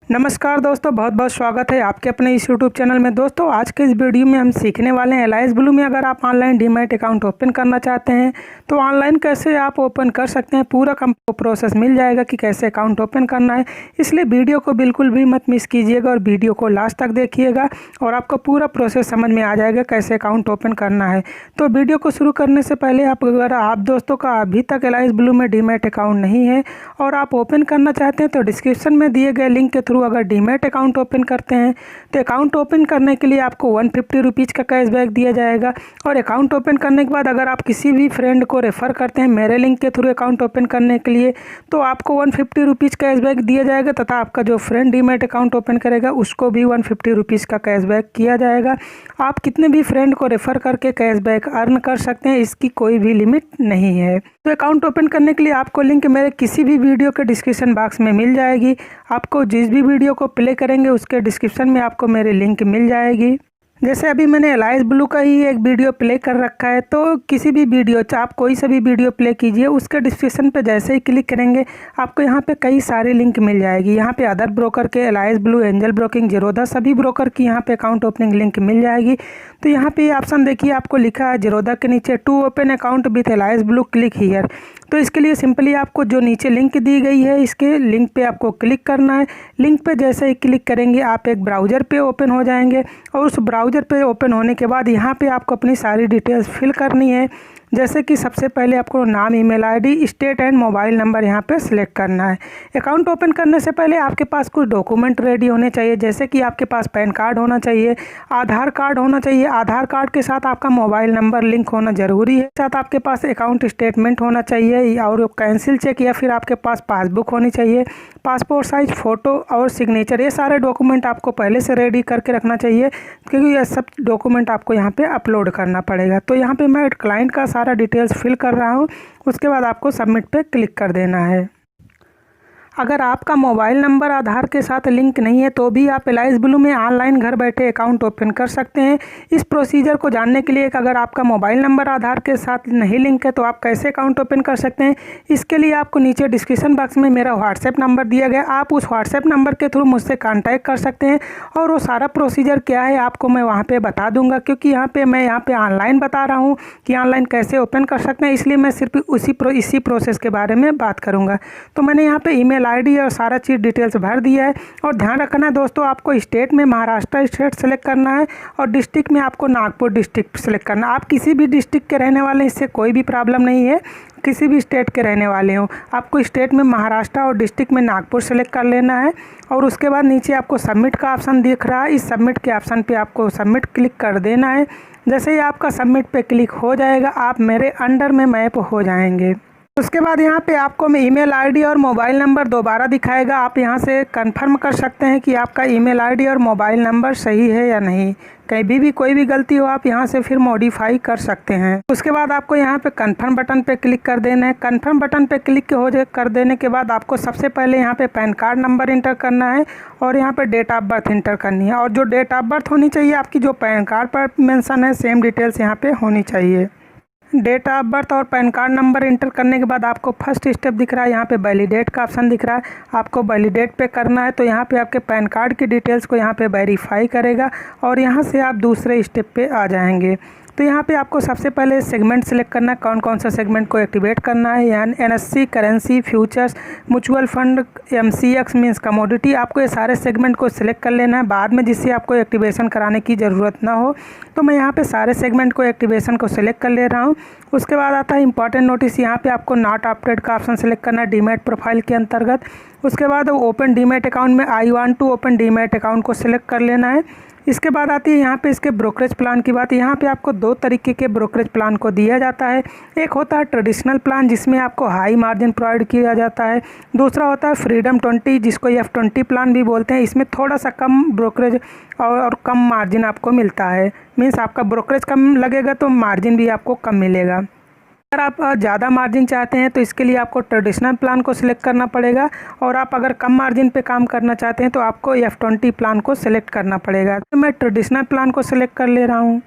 नमस्कार दोस्तों, बहुत बहुत स्वागत है आपके अपने इस यूट्यूब चैनल में। दोस्तों आज के इस वीडियो में हम सीखने वाले हैं एलायंस ब्लू में अगर आप ऑनलाइन डीमैट अकाउंट ओपन करना चाहते हैं तो ऑनलाइन कैसे आप ओपन कर सकते हैं। पूरा प्रोसेस मिल जाएगा कि कैसे अकाउंट ओपन करना है, इसलिए वीडियो को बिल्कुल भी मत मिस कीजिएगा और वीडियो को लास्ट तक देखिएगा और आपको पूरा प्रोसेस समझ में आ जाएगा कैसे अकाउंट ओपन करना है। तो वीडियो को शुरू करने से पहले अगर आप दोस्तों का अभी तक एलायंस ब्लू में डीमैट अकाउंट नहीं है और आप ओपन करना चाहते हैं तो डिस्क्रिप्शन में दिए गए लिंक के थ्रू अगर डीमैट अकाउंट ओपन करते हैं तो अकाउंट ओपन करने के लिए आपको 150 रुपीज़ का कैशबैक दिया जाएगा। और अकाउंट ओपन करने के बाद अगर आप किसी भी फ्रेंड को रेफ़र करते हैं मेरे लिंक के थ्रू अकाउंट ओपन करने के लिए तो आपको 150 रुपीज़ कैशबैक दिया जाएगा तथा आपका जो फ्रेंड डीमैट अकाउंट ओपन करेगा उसको भी 150 रुपीज़ का कैशबैक किया जाएगा। आप कितने भी फ्रेंड को रेफ़र करके कैशबैक अर्न कर सकते हैं, इसकी कोई भी लिमिट नहीं है। तो अकाउंट ओपन करने के लिए आपको लिंक मेरे किसी भी वीडियो के डिस्क्रिप्शन बॉक्स में मिल जाएगी। आपको जिस भी वीडियो को प्ले करेंगे उसके डिस्क्रिप्शन में आपको मेरी लिंक मिल जाएगी। जैसे अभी मैंने एलायंस ब्लू का ही एक वीडियो प्ले कर रखा है, तो किसी भी वीडियो आप कोई सा भी वीडियो प्ले कीजिए, उसके डिस्क्रिप्शन पे जैसे ही क्लिक करेंगे आपको यहाँ पे कई सारे लिंक मिल जाएगी। यहाँ पे अदर ब्रोकर के, Alliance Blue, Angel Broking, Zerodha, सभी ब्रोकर की यहाँ पे अकाउंट ओपनिंग लिंक मिल जाएगी। तो यहाँ पे ऑप्शन देखिए, आपको लिखा है जीरोधा के नीचे to open account with Alliance Blue, click here. तो इसके लिए सिंपली आपको जो नीचे लिंक दी गई है इसके लिंक पे आपको क्लिक करना है। लिंक पे जैसे ही क्लिक करेंगे आप एक ब्राउज़र पे ओपन हो जाएंगे और उस ब्राउज़र पे ओपन होने के बाद यहाँ पे आपको अपनी सारी डिटेल्स फिल करनी है। जैसे कि सबसे पहले आपको नाम, email ID, state and mobile number यहाँ पे सिलेक्ट करना है। अकाउंट ओपन करने से पहले आपके पास कुछ डॉक्यूमेंट रेडी होने चाहिए, जैसे कि आपके पास पैन कार्ड होना चाहिए, आधार कार्ड होना चाहिए। आधार कार्ड के साथ आपका मोबाइल नंबर लिंक होना ज़रूरी है। साथ आपके पास अकाउंट स्टेटमेंट होना चाहिए और कैंसिल चेक या फिर आपके पास पासबुक होनी चाहिए, पासपोर्ट साइज फ़ोटो और सिग्नेचर। ये सारे डॉक्यूमेंट आपको पहले से रेडी करके रखना चाहिए क्योंकि ये सब डॉक्यूमेंट आपको यहाँ पे अपलोड करना पड़ेगा। तो यहाँ पे मैं क्लाइंट का सारा डिटेल्स फिल कर रहा हूँ, उसके बाद आपको सबमिट पे क्लिक कर देना है। अगर आपका मोबाइल नंबर आधार के साथ लिंक नहीं है तो भी आप एलायंस ब्लू में ऑनलाइन घर बैठे अकाउंट ओपन कर सकते हैं। इस प्रोसीजर को जानने के लिए अगर आपका मोबाइल नंबर आधार के साथ नहीं लिंक है तो आप कैसे अकाउंट ओपन कर सकते हैं, इसके लिए आपको नीचे डिस्क्रिप्शन बॉक्स में मेरा व्हाट्सएप नंबर दिया गया, आप उस व्हाट्सएप नंबर के थ्रू मुझसे कॉन्टैक्ट कर सकते हैं और वो सारा प्रोसीजर क्या है आपको मैं वहाँ पर बता दूँगा। क्योंकि मैं यहाँ पर ऑनलाइन बता रहा हूँ कि ऑनलाइन कैसे ओपन कर सकते हैं, इसलिए मैं सिर्फ इसी प्रोसेस के बारे में बात करूँगा। तो मैंने यहाँ पर ईमेल आईडी और सारा चीज़ डिटेल्स भर दिया है। और ध्यान रखना दोस्तों, आपको स्टेट में महाराष्ट्र स्टेट सेलेक्ट करना है और डिस्ट्रिक्ट में आपको नागपुर डिस्ट्रिक्ट सेलेक्ट करना है। आप किसी भी डिस्ट्रिक्ट के रहने वाले हैं, इससे कोई भी प्रॉब्लम नहीं है, किसी भी स्टेट के रहने वाले हो। आपको स्टेट में महाराष्ट्र और डिस्ट्रिक्ट में नागपुर सेलेक्ट कर लेना है और उसके बाद नीचे आपको सबमिट का ऑप्शन दिख रहा है, इस सबमिट के ऑप्शन पे आपको सबमिट क्लिक कर देना है। जैसे ही आपका सबमिट पे क्लिक हो जाएगा आप मेरे अंडर में मैप हो जाएंगे। उसके बाद यहाँ पे आपको ईमेल आईडी और मोबाइल नंबर दोबारा दिखाएगा। आप यहाँ से कंफर्म कर सकते हैं कि आपका ईमेल आईडी और मोबाइल नंबर सही है या नहीं। कहीं भी कोई भी गलती हो आप यहाँ से फिर मॉडिफाई कर सकते हैं। उसके बाद आपको यहाँ पे कंफर्म बटन पे क्लिक कर देना है। कंफर्म बटन पे क्लिक कर देने के बाद आपको सबसे पहले यहाँ पे पैन कार्ड नंबर इंटर करना है और यहाँ पे डेट ऑफ बर्थ इंटर करनी है। और जो डेट ऑफ बर्थ होनी चाहिए आपकी, जो पैन कार्ड पर मेंशन है, सेम डिटेल्स यहाँ पे होनी चाहिए। डेट ऑफ बर्थ और पैन कार्ड नंबर इंटर करने के बाद आपको फर्स्ट स्टेप दिख रहा है, यहाँ पे वैलिडेट का ऑप्शन दिख रहा है, आपको वैलिडेट पे करना है। तो यहाँ पे आपके पैन कार्ड की डिटेल्स को यहाँ पे वेरीफाई करेगा और यहाँ से आप दूसरे स्टेप पे आ जाएंगे। तो यहाँ पे आपको सबसे पहले सेगमेंट सेलेक्ट करना है, कौन कौन सा सेगमेंट को एक्टिवेट करना है, यानी NSC, currency, futures, mutual fund, MCX means commodity. आपको ये सारे सेगमेंट को सिलेक्ट कर लेना है बाद में, जिससे आपको एक्टिवेशन कराने की ज़रूरत ना हो। तो मैं यहाँ पे सारे सेगमेंट को एक्टिवेशन को सिलेक्ट कर ले रहा हूँ। उसके बाद आता है इंपॉर्टेंट नोटिस, यहाँ पे आपको नॉट अपडेट का ऑप्शन सेलेक्ट करना है डीमैट प्रोफाइल के अंतर्गत। उसके बाद ओपन डीमैट अकाउंट में I want to open demat account को सिलेक्ट कर लेना है। इसके बाद आती है यहाँ पे इसके ब्रोकरेज प्लान की बात। यहाँ पे आपको दो तरीके के ब्रोकरेज प्लान को दिया जाता है। एक होता है ट्रेडिशनल प्लान, जिसमें आपको हाई मार्जिन प्रोवाइड किया जाता है। दूसरा होता है फ्रीडम 20, जिसको F20 प्लान भी बोलते हैं। इसमें थोड़ा सा कम ब्रोकरेज और कम मार्जिन आपको मिलता है, मीन्स आपका ब्रोकरेज कम लगेगा तो मार्जिन भी आपको कम मिलेगा। अगर आप ज़्यादा मार्जिन चाहते हैं तो इसके लिए आपको ट्रेडिशनल प्लान को सिलेक्ट करना पड़ेगा और आप अगर कम मार्जिन पे काम करना चाहते हैं तो आपको F20 प्लान को सिलेक्ट करना पड़ेगा। तो मैं ट्रेडिशनल प्लान को सिलेक्ट कर ले रहा हूँ।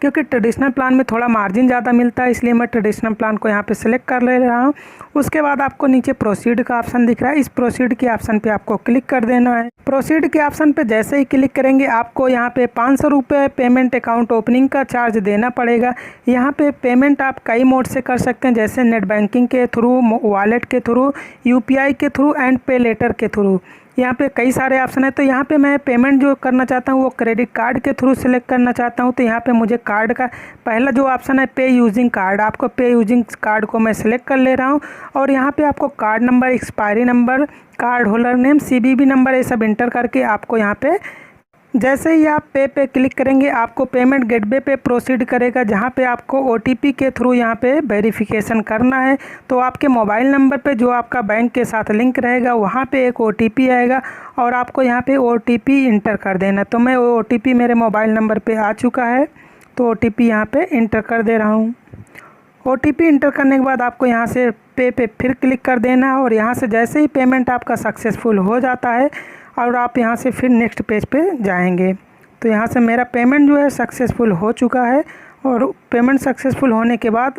क्योंकि ट्रेडिशनल प्लान में थोड़ा मार्जिन ज़्यादा मिलता है, इसलिए मैं ट्रेडिशनल प्लान को यहाँ पे सिलेक्ट कर ले रहा हूँ। उसके बाद आपको नीचे प्रोसीड का ऑप्शन दिख रहा है, इस प्रोसीड के ऑप्शन पे आपको क्लिक कर देना है। प्रोसीड के ऑप्शन पे जैसे ही क्लिक करेंगे आपको यहाँ पे 500 रुपये पेमेंट अकाउंट ओपनिंग का चार्ज देना पड़ेगा। यहाँ पे पेमेंट आप कई मोड से कर सकते हैं, जैसे नेट बैंकिंग के थ्रू, वॉलेट के थ्रू, यूपीआई के थ्रू एंड पे लेटर के थ्रू। यहाँ पे कई सारे ऑप्शन है। तो यहाँ पे मैं पेमेंट जो करना चाहता हूँ वो क्रेडिट कार्ड के थ्रू सिलेक्ट करना चाहता हूँ। तो यहाँ पे मुझे कार्ड का पहला जो ऑप्शन है पे यूजिंग कार्ड, आपको पे यूजिंग कार्ड को मैं सिलेक्ट कर ले रहा हूँ। और यहाँ पे आपको card number, expiry number, card holder name, CVV number ये सब इंटर करके आपको यहाँ पे जैसे ही आप पे क्लिक करेंगे आपको पेमेंट गेटवे पे प्रोसीड करेगा, जहाँ पे आपको ओटीपी के थ्रू यहाँ पे वेरिफिकेशन करना है। तो आपके मोबाइल नंबर पे जो आपका बैंक के साथ लिंक रहेगा वहाँ पे एक ओटीपी आएगा और आपको यहाँ पे ओटीपी इंटर कर देना। तो मैं वो ओटीपी मेरे मोबाइल नंबर पे आ चुका है, तो ओटीपी यहाँ पे इंटर कर दे रहा हूँ। ओटीपी इंटर करने के बाद आपको यहाँ से पे फिर क्लिक कर देना है और यहाँ से जैसे ही पेमेंट आपका सक्सेसफुल हो जाता है और आप यहाँ से फिर नेक्स्ट पेज पे जाएंगे। तो यहाँ से मेरा पेमेंट जो है सक्सेसफुल हो चुका है। और पेमेंट सक्सेसफुल होने के बाद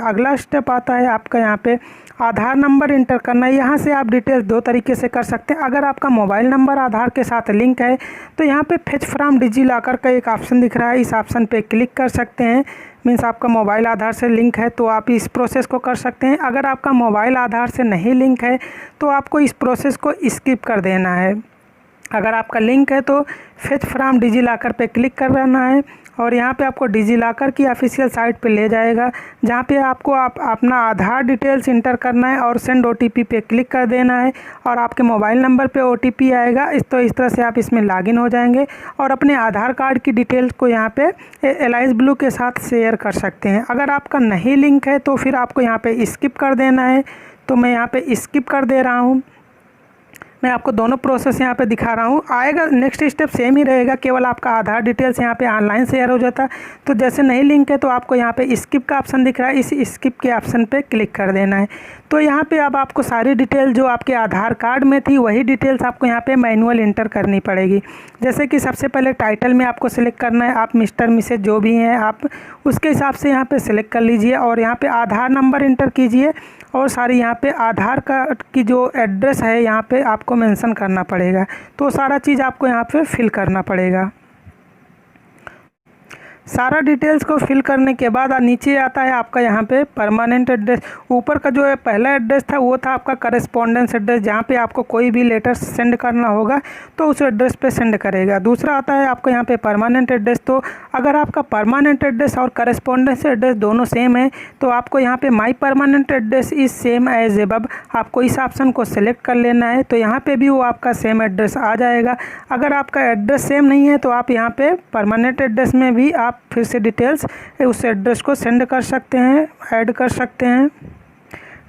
अगला स्टेप आता है आपका यहाँ पे आधार नंबर इंटर करना है। यहाँ से आप डिटेल्स दो तरीके से कर सकते हैं। अगर आपका मोबाइल नंबर आधार के साथ लिंक है तो यहाँ पे फेच फ्रॉम डिजिलॉकर का एक ऑप्शन दिख रहा है, इस ऑप्शन पे क्लिक कर सकते हैं। मीन्स आपका मोबाइल आधार से लिंक है तो आप इस प्रोसेस को कर सकते हैं। अगर आपका मोबाइल आधार से नहीं लिंक है तो आपको इस प्रोसेस को स्किप कर देना है। अगर आपका लिंक है तो फेच फ्रॉम डिजिलॉकर पे क्लिक कर देना है और यहाँ पे आपको डिजिलॉकर की ऑफिशियल साइट पे ले जाएगा, जहाँ पे आपको अपना आधार डिटेल्स इंटर करना है और सेंड ओटीपी पे क्लिक कर देना है और आपके मोबाइल नंबर पे ओटीपी आएगा। इस तरह से आप इसमें लॉगिन हो जाएंगे और अपने आधार कार्ड की डिटेल्स को यहाँ पे एलाइज ब्लू के साथ शेयर कर सकते हैं। अगर आपका नहीं लिंक है तो फिर आपको यहाँ पे स्किप कर देना है। तो मैं यहाँ पे स्किप कर दे रहा हूँ। मैं आपको दोनों प्रोसेस यहाँ पे दिखा रहा हूँ। आएगा नेक्स्ट स्टेप सेम ही रहेगा, केवल आपका आधार डिटेल्स यहाँ पे ऑनलाइन शेयर हो जाता है। तो जैसे नहीं लिंक है तो आपको यहाँ पे स्किप का ऑप्शन दिख रहा है, इस स्किप के ऑप्शन पे क्लिक कर देना है। तो यहाँ पे अब आपको सारी डिटेल जो आपके आधार कार्ड में थी वही डिटेल्स आपको यहाँ पे मैनुअल इंटर करनी पड़ेगी। जैसे कि सबसे पहले टाइटल में आपको सिलेक्ट करना है, आप मिस्टर मिसेज जो भी हैं आप उसके हिसाब से यहाँ पे सिलेक्ट कर लीजिए और यहाँ पे आधार नंबर इंटर कीजिए और सारी यहाँ पे आधार कार्ड की जो एड्रेस है यहाँ पे आपको मेंशन करना पड़ेगा। तो सारा चीज़ आपको यहाँ पे फिल करना पड़ेगा। सारा डिटेल्स को फिल करने के बाद नीचे आता है आपका यहाँ पे परमानेंट एड्रेस। ऊपर का जो है पहला एड्रेस था वो था आपका करेस्पॉन्डेंस एड्रेस, जहाँ पे आपको कोई भी लेटर सेंड करना होगा तो उस एड्रेस पे सेंड करेगा। दूसरा आता है आपको यहाँ पे परमानेंट एड्रेस। तो अगर आपका परमानेंट एड्रेस और करेस्पॉन्डेंस एड्रेस दोनों सेम है तो आपको यहाँ पे my permanent address is same as above, आपको इस ऑप्शन को सिलेक्ट कर लेना है। तो यहाँ पे भी वो आपका सेम एड्रेस आ जाएगा। अगर आपका एड्रेस सेम नहीं है तो आप यहाँ पे परमानेंट एड्रेस में भी आप फिर से डिटेल्स उस एड्रेस को सेंड कर सकते हैं, ऐड कर सकते हैं।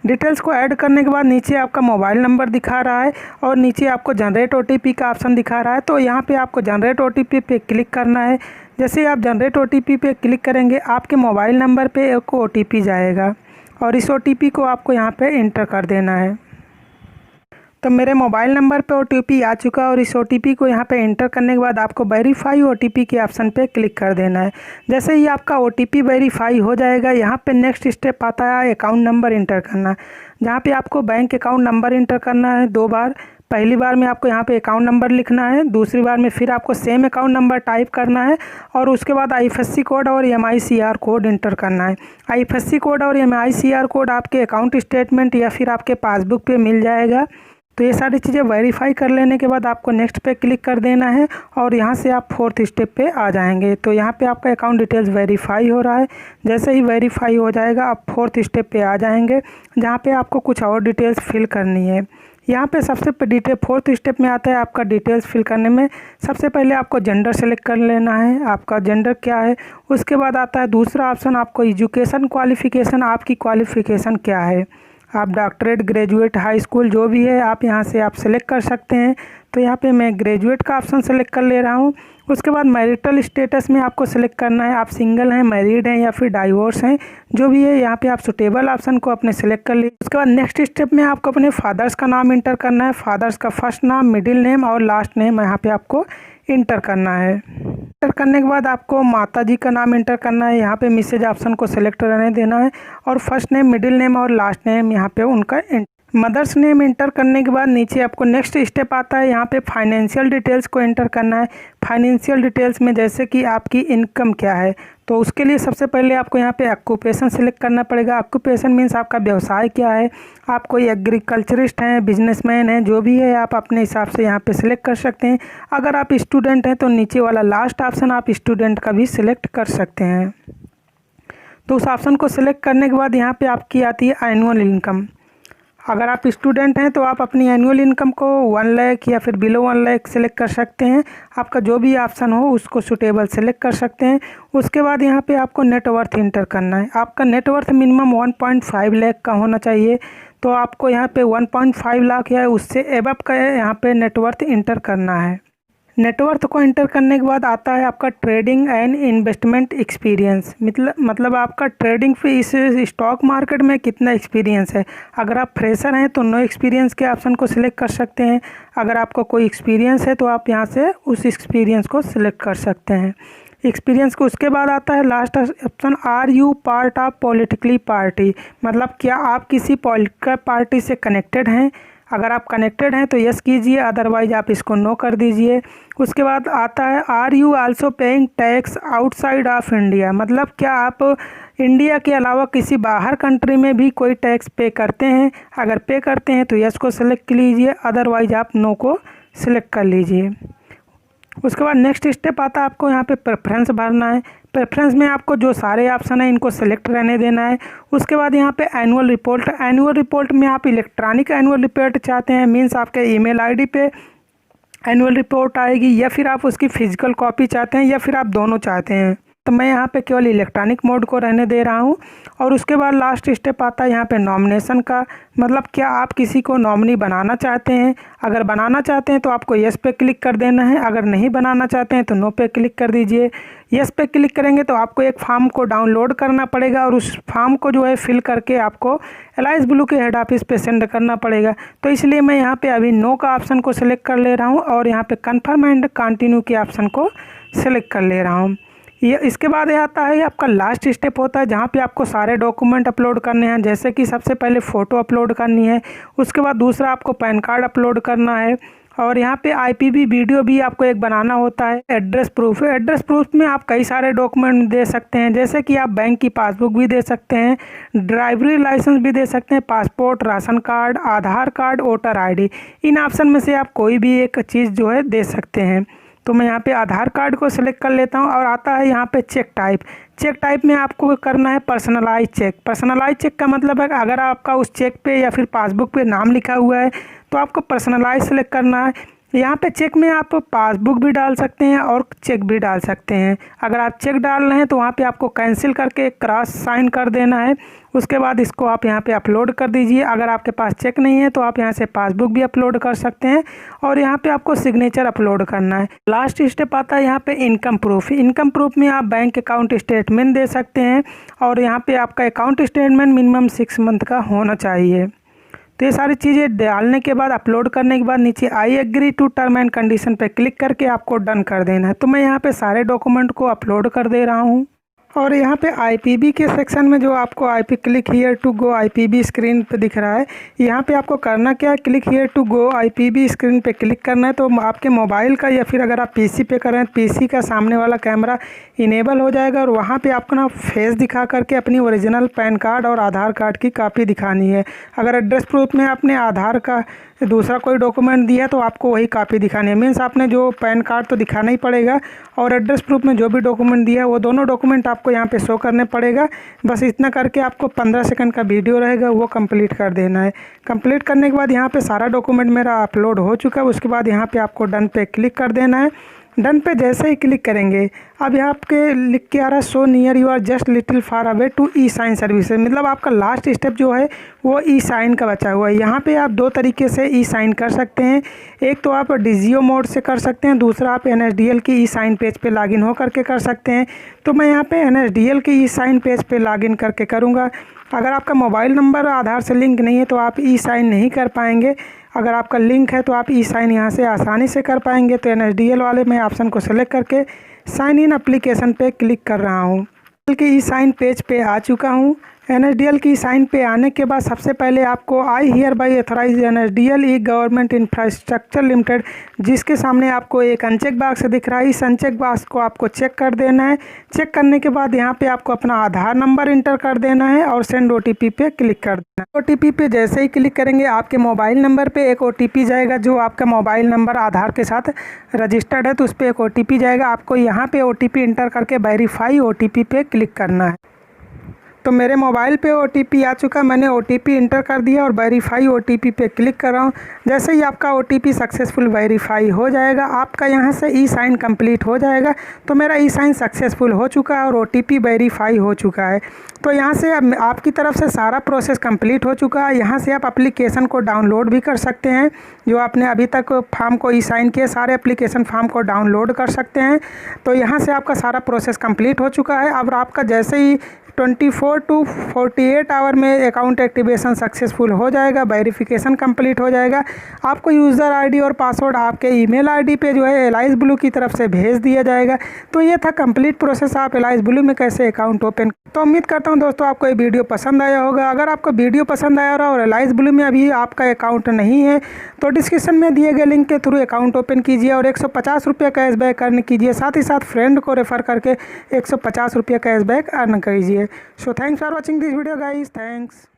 डिटेल्स को ऐड करने के बाद नीचे आपका मोबाइल नंबर दिखा रहा है और नीचे आपको जनरेट ओटीपी का ऑप्शन दिखा रहा है। तो यहाँ पे आपको जनरेट ओटीपी पे क्लिक करना है। जैसे ही आप जनरेट ओटीपी पे क्लिक करेंगे आपके मोबाइल नंबर पे एक ओटीपी जाएगा और इस ओटीपी को आपको यहाँ पे इंटर कर देना है। तो मेरे मोबाइल नंबर पे ओटीपी आ चुका है और इस ओटीपी को यहाँ पे इंटर करने के बाद आपको वेरीफाई ओटीपी के ऑप्शन पे क्लिक कर देना है। जैसे ही आपका ओटीपी वेरीफाई हो जाएगा यहाँ पे नेक्स्ट स्टेप आता है अकाउंट नंबर इंटर करना, जहाँ पे आपको बैंक अकाउंट नंबर इंटर करना है 2 बार। पहली बार में आपको यहाँ पे अकाउंट नंबर लिखना है, दूसरी बार में फिर आपको सेम अकाउंट नंबर टाइप करना है और उसके बाद आईएफएससी कोड और MICR कोड इंटर करना है। आईएफएससी कोड और MICR कोड आपके अकाउंट स्टेटमेंट या फिर आपके पासबुक पे मिल जाएगा। तो ये सारी चीज़ें वेरीफाई कर लेने के बाद आपको नेक्स्ट पे क्लिक कर देना है और यहाँ से आप 4th स्टेप पे आ जाएंगे। तो यहाँ पे आपका अकाउंट डिटेल्स वेरीफाई हो रहा है। जैसे ही वेरीफाई हो जाएगा आप 4th स्टेप पे आ जाएंगे, जहाँ पे आपको कुछ और डिटेल्स फिल करनी है। यहाँ पे सबसे 4th स्टेप में आता है आपका डिटेल्स फिल करने में। सबसे पहले आपको जेंडर सेलेक्ट कर लेना है, आपका जेंडर क्या है। उसके बाद आता है दूसरा ऑप्शन, आपको एजुकेशन क्वालिफ़िकेशन, आपकी क्वालिफ़िकेशन क्या है। आप डॉक्टरेट, ग्रेजुएट, हाई स्कूल जो भी है आप यहाँ से आप सेलेक्ट कर सकते हैं। तो यहाँ पे मैं ग्रेजुएट का ऑप्शन सेलेक्ट कर ले रहा हूँ। उसके बाद मैरिटल स्टेटस में आपको सेलेक्ट करना है, आप सिंगल हैं, मैरिड हैं या फिर डाइवोर्स हैं, जो भी है यहाँ पे आप सुटेबल ऑप्शन को अपने सेलेक्ट कर लीजिए। उसके बाद नेक्स्ट स्टेप में आपको अपने फादर्स का नाम इंटर करना है। फादर्स का फर्स्ट नाम, मिडिल नेम और लास्ट नेम यहाँ पे आपको इंटर करना है। एंटर करने के बाद आपको माता जी का नाम एंटर करना है। यहाँ पे मिसेज ऑप्शन को सिलेक्ट रहने देना है और फर्स्ट नेम, मिडिल नेम और लास्ट नेम यहाँ पे उनका मदर्स नेम एंटर करने के बाद नीचे आपको नेक्स्ट स्टेप आता है। यहाँ पे फाइनेंशियल डिटेल्स को एंटर करना है। फाइनेंशियल डिटेल्स में जैसे कि आपकी इनकम क्या है, तो उसके लिए सबसे पहले आपको यहाँ पे ऑक्यूपेशन सेलेक्ट करना पड़ेगा। ऑक्यूपेशन मीन्स आपका व्यवसाय क्या है, आप कोई एग्रीकल्चरिस्ट हैं, बिजनेसमैन हैं, जो भी है आप अपने हिसाब से यहाँ पे सिलेक्ट कर सकते हैं। अगर आप स्टूडेंट हैं तो नीचे वाला लास्ट ऑप्शन आप स्टूडेंट का भी सिलेक्ट कर सकते हैं। तो उस ऑप्शन को सिलेक्ट करने के बाद यहाँ पे आपकी आती है एनुअल इनकम। अगर आप स्टूडेंट हैं तो आप अपनी एनुअल इनकम को 1 लाख या फिर बिलो 1 लाख सेलेक्ट कर सकते हैं। आपका जो भी ऑप्शन हो उसको सूटेबल सेलेक्ट कर सकते हैं। उसके बाद यहाँ पे आपको नेटवर्थ इंटर करना है। आपका नेटवर्थ मिनिमम 1.5 लाख का होना चाहिए। तो आपको यहाँ पे 1.5 लाख या उससे एबव का यहाँ पे नेटवर्थ इंटर करना है। नेटवर्थ को एंटर करने के बाद आता है आपका ट्रेडिंग एंड इन्वेस्टमेंट एक्सपीरियंस। मतलब आपका ट्रेडिंग पे इस स्टॉक मार्केट में कितना एक्सपीरियंस है। अगर आप फ्रेशर हैं तो नो एक्सपीरियंस के ऑप्शन को सिलेक्ट कर सकते हैं। अगर आपको कोई एक्सपीरियंस है तो आप यहाँ से उस एक्सपीरियंस को सिलेक्ट कर सकते हैं। एक्सपीरियंस को उसके बाद आता है last option, are you part of politically party. मतलब क्या आप किसी पॉलिटिकल पार्टी से कनेक्टेड हैं। अगर आप कनेक्टेड हैं तो यस कीजिए, अदरवाइज आप इसको नो कर दीजिए। उसके बाद आता है are you also paying tax outside of India. मतलब क्या आप इंडिया के अलावा किसी बाहर कंट्री में भी कोई टैक्स पे करते हैं। अगर पे करते हैं तो यस को सिलेक्ट कीजिए, अदरवाइज आप नो को सिलेक्ट कर लीजिए। उसके बाद नेक्स्ट स्टेप आता है आपको यहाँ पे प्रेफरेंस भरना है। प्रेफरेंस में आपको जो सारे ऑप्शन हैं इनको सेलेक्ट रहने देना है। उसके बाद यहाँ पे एनुअल रिपोर्ट में आप इलेक्ट्रॉनिक एनुअल रिपोर्ट चाहते हैं, मीन्स आपके ईमेल आईडी पे एनुअल रिपोर्ट आएगी, या फिर आप उसकी फिजिकल कॉपी चाहते हैं, या फिर आप दोनों चाहते हैं। तो मैं यहाँ पे केवल इलेक्ट्रॉनिक मोड को रहने दे रहा हूँ। और उसके बाद लास्ट स्टेप आता है यहाँ पे नॉमिनेशन का। मतलब क्या आप किसी को नॉमिनी बनाना चाहते हैं। अगर बनाना चाहते हैं तो आपको यस पे क्लिक कर देना है। अगर नहीं बनाना चाहते हैं तो नो पे क्लिक कर दीजिए। यस पे क्लिक करेंगे तो आपको एक फॉर्म को डाउनलोड करना पड़ेगा और उस फॉर्म को जो है फिल करके आपको एलायंस ब्लू के हेड ऑफिस पे सेंड करना पड़ेगा। तो इसलिए मैं यहाँ पे अभी नो का ऑप्शन को सिलेक्ट कर ले रहा हूँ और यहाँ पे कन्फर्म एंड कंटिन्यू के ऑप्शन को सिलेक्ट कर ले रहा हूँ। ये इसके बाद ये आता है आपका लास्ट स्टेप होता है जहाँ पे आपको सारे डॉक्यूमेंट अपलोड करने हैं। जैसे कि सबसे पहले फ़ोटो अपलोड करनी है, उसके बाद दूसरा आपको पैन कार्ड अपलोड करना है, और यहाँ पे आईपीवी वीडियो भी आपको एक बनाना होता है। एड्रेस प्रूफ में आप कई सारे डॉक्यूमेंट दे सकते हैं, जैसे कि आप बैंक की पासबुक भी दे सकते हैं, ड्राइवरी लाइसेंस भी दे सकते हैं, पासपोर्ट, राशन कार्ड, आधार कार्ड, वोटर आईडी। इन ऑप्शन में से आप कोई भी एक चीज़ जो है दे सकते हैं। तो मैं यहाँ पे आधार कार्ड को सिलेक्ट कर लेता हूँ। और आता है यहाँ पे चेक टाइप में आपको करना है पर्सनलाइज चेक का मतलब है अगर आपका उस चेक पे या फिर पासबुक पे नाम लिखा हुआ है तो आपको पर्सनलाइज सेलेक्ट करना है। यहाँ पे चेक में आप पासबुक भी डाल सकते हैं और चेक भी डाल सकते हैं। अगर आप चेक डाल रहे हैं तो वहाँ पे आपको कैंसिल करके क्रॉस साइन कर देना है। उसके बाद इसको आप यहाँ पे अपलोड कर दीजिए। अगर आपके पास चेक नहीं है तो आप यहाँ से पासबुक भी अपलोड कर सकते हैं और यहाँ पे आपको सिग्नेचर अपलोड करना है। लास्ट स्टेप आता है यहाँ पे इनकम प्रूफ में आप बैंक अकाउंट स्टेटमेंट दे सकते हैं और यहाँ पे आपका अकाउंट स्टेटमेंट मिनिमम 6 मंथ का होना चाहिए। तो ये सारी चीज़ें डालने के बाद अपलोड करने के बाद नीचे I agree to term and condition पे क्लिक करके आपको डन कर देना है। तो मैं यहाँ पे सारे डॉक्यूमेंट को अपलोड कर दे रहा हूँ। और यहाँ पे आईपीबी के सेक्शन में जो आपको IP click here to go IPB screen पे दिख रहा है, यहाँ पे आपको करना क्या है, click here to go IPB screen पे क्लिक करना है। तो आपके मोबाइल का या फिर अगर आप पीसी पे कर रहे हैं पीसी का सामने वाला कैमरा इनेबल हो जाएगा और वहाँ पे आपको ना फेस दिखा करके अपनी ओरिजिनल पैन कार्ड और आधार कार्ड की कॉपी दिखानी है। अगर एड्रेस प्रूफ में आपने आधार का दूसरा कोई डॉक्यूमेंट दिया तो आपको वही कॉपी दिखानी है। मीन्स आपने जो पैन कार्ड तो दिखाना ही पड़ेगा और एड्रेस प्रूफ में जो भी डॉक्यूमेंट दिया है वो दोनों डॉक्यूमेंट आपको यहाँ पे शो करने पड़ेगा। बस इतना करके आपको 15 सेकंड का वीडियो रहेगा वो कंप्लीट कर देना है। कंप्लीट करने के बाद यहाँ पे सारा डॉक्यूमेंट मेरा अपलोड हो चुका है। उसके बाद यहाँ पे आपको डन पे क्लिक कर देना है। डन पे जैसे ही क्लिक करेंगे अब यहाँ आपके लिख के आ रहा है so near you are just little far away to e sign services. मतलब आपका लास्ट स्टेप जो है वो ई साइन का बचा हुआ है। यहाँ पे आप 2 तरीके से ई साइन कर सकते हैं। एक तो आप डिजियो मोड से कर सकते हैं, दूसरा आप NSDL की ई साइन पेज पे लॉगिन हो करके कर सकते हैं। तो मैं यहाँ पे NSDL की ई साइन पेज पे लॉगिन करके करूँगा। अगर आपका मोबाइल नंबर आधार से लिंक नहीं है तो आप ई साइन नहीं कर पाएंगे। अगर आपका लिंक है तो आप ई साइन यहाँ से आसानी से कर पाएंगे। तो NSDL वाले मैं ऑप्शन को सेलेक्ट करके साइन इन एप्लीकेशन पे क्लिक कर रहा हूँ। कि ई साइन पेज पे आ चुका हूँ। NSDL की साइन पे आने के बाद सबसे पहले आपको I hereby authorise NSDL e government infrastructure limited, जिसके सामने आपको एक अनचेक बॉक्स दिख रहा है। इस अनचेक बॉक्स को आपको चेक कर देना है। चेक करने के बाद यहाँ पे आपको अपना आधार नंबर इंटर कर देना है और सेंड OTP पे क्लिक कर देना है। OTP पे जैसे ही क्लिक करेंगे आपके मोबाइल नंबर पे एक OTP जाएगा, जो आपका मोबाइल नंबर आधार के साथ रजिस्टर्ड है तो उस पर एक OTP जाएगा। आपको यहाँ पे OTP इंटर करके वेरीफाई OTP पे क्लिक करना है। तो मेरे मोबाइल पे OTP आ चुका, मैंने OTP इंटर कर दिया और वेरीफाई OTP पे क्लिक कर रहा हूँ। जैसे ही आपका OTP सक्सेसफुल वेरीफाई हो जाएगा, आपका यहाँ से ई साइन कंप्लीट हो जाएगा। तो मेरा ई साइन सक्सेसफुल हो चुका है और OTP वेरीफाई हो चुका है। तो यहाँ से आपकी तरफ से सारा प्रोसेस कंप्लीट हो चुका है। यहाँ से आप एप्लीकेशन को डाउनलोड भी कर सकते हैं। जो आपने अभी तक फॉर्म को ई साइन किए, सारे एप्लीकेशन फॉर्म को डाउनलोड कर सकते हैं। तो यहाँ से आपका सारा प्रोसेस कंप्लीट हो चुका है। अब आपका जैसे ही 24 टू 48 आवर में अकाउंट एक्टिवेशन सक्सेसफुल हो जाएगा, वेरिफिकेशन कंप्लीट हो जाएगा। आपको यूज़र आईडी और पासवर्ड आपके ईमेल आईडी पे जो है एलाइज ब्लू की तरफ से भेज दिया जाएगा। तो ये था कंप्लीट प्रोसेस, आप एलाइज ब्लू में कैसे अकाउंट ओपन। तो उम्मीद करता हूँ दोस्तों आपको ये वीडियो पसंद आया होगा। अगर आपको वीडियो पसंद आया रहा और एलाइज ब्लू में अभी आपका अकाउंट नहीं है तो डिस्क्रिप्शन में दिए गए लिंक के थ्रू अकाउंट ओपन कीजिए और 150 रुपये कैशबैक अर्न कीजिए। साथ ही साथ फ्रेंड को रेफ़र करके 150 रुपये कैशबैक अर्न कीजिए। So thanks for watching this video guys. Thanks.